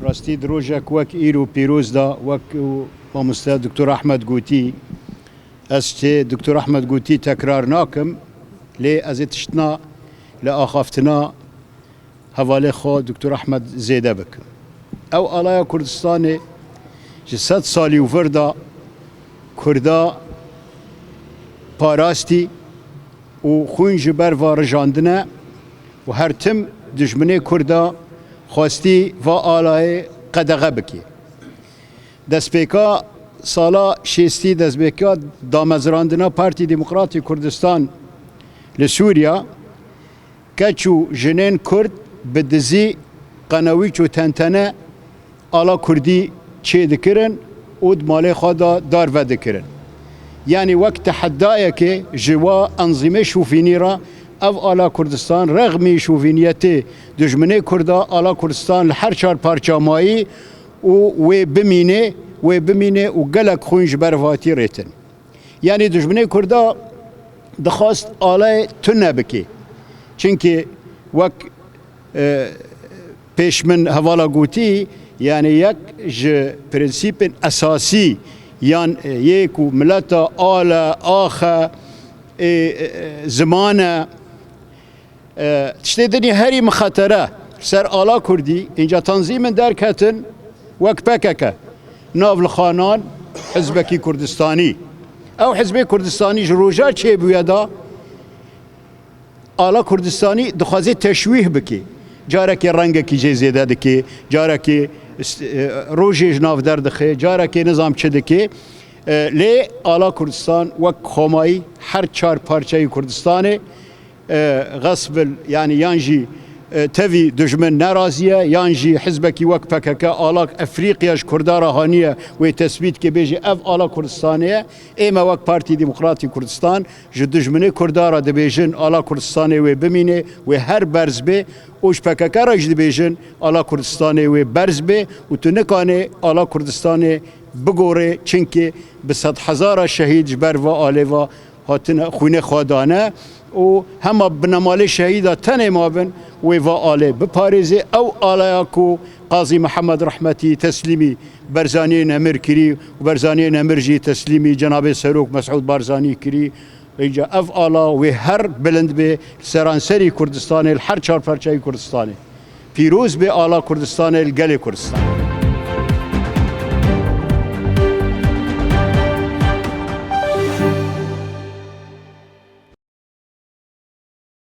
راستی دروجك وك إيرو بيروز دا وك ومستر دكتور أحمد قوتي أستي دكتور أحمد قوتي تكرار ناكم لي أزيتشتنا لأخافتنا هوالي خو دكتور أحمد زيده بك أو آلايا كردستاني جسد سالي وفردا كردا باراستي وخون جبر وارجاندنا وهرتم دجمني كردا خواستی و آلای قدغه بکی دستبیکا سالا شیستی دستبیکا دامزراندنا پارتی دموکراتی کردستان لسوریا کچو جنین کرد بدزی قناوی چو تنتنه آلا کردی چه دکرن اود مالی خدا دار و دکرن یعنی وقت تحدایه که جوا انظمه شوفینی را او آلا کردستان رغم شوفینیت دجمنه کردا آلا کردستان هر چار پارچامایی و بمینه و گلک خونج برواتی ریتن یعنی دجمنه کردا دخواست آلا تنه بکی چونکه وک پیش من حوالا گوتی یعنی یک پرنسیپ اساسی یعنی یک ملت آلا آخه زمانه تشتدني هري مخاطره سر آلا كردي اینجا تنظیم دركتن وك بكك ناف الخانان حزبكي كردستاني او حزبي كردستاني جروجا چه بيدا آلا كردستاني دخوازي تشويه بكي جارك رنگكي جي زيده دكي جارك روجي جناف در دخي جارك نظام چه دكي لي آلا كردستان وك خماي هر چار پارچه كردستاني غصب يعني يانجي تفي دجمن نرازيه يانجي حزبكي وك بكك آلاك افريقياش كردارا هانيه وتثبيت كي بيجي اف آلا كردستانيه اما وك بارتي ديمقراطي كردستان جو دجمني كردارا دبيجن آلا كردستاني وبمينه وهر برزبه اوش بكك راج دبيجن آلا كردستاني وبرزبه وتنكاني آلا كردستاني بگوره چنکه به 100,000 شهید جبر و آلیوا هاتن خونه خودانه و همه بنمال شهیده تنه مابن و آله بپاریزه او آلیاکو قاضی محمد رحمتی تسلیمی برزانی نمر کری و برزانی نمر جی تسلیمی جناب سروک مسعود بارزانی کری اینجا اف آلا و هر بلند به سرانسری کردستان هر چار پرچه کردستانی پیروز به آلا کردستان الگل کردستان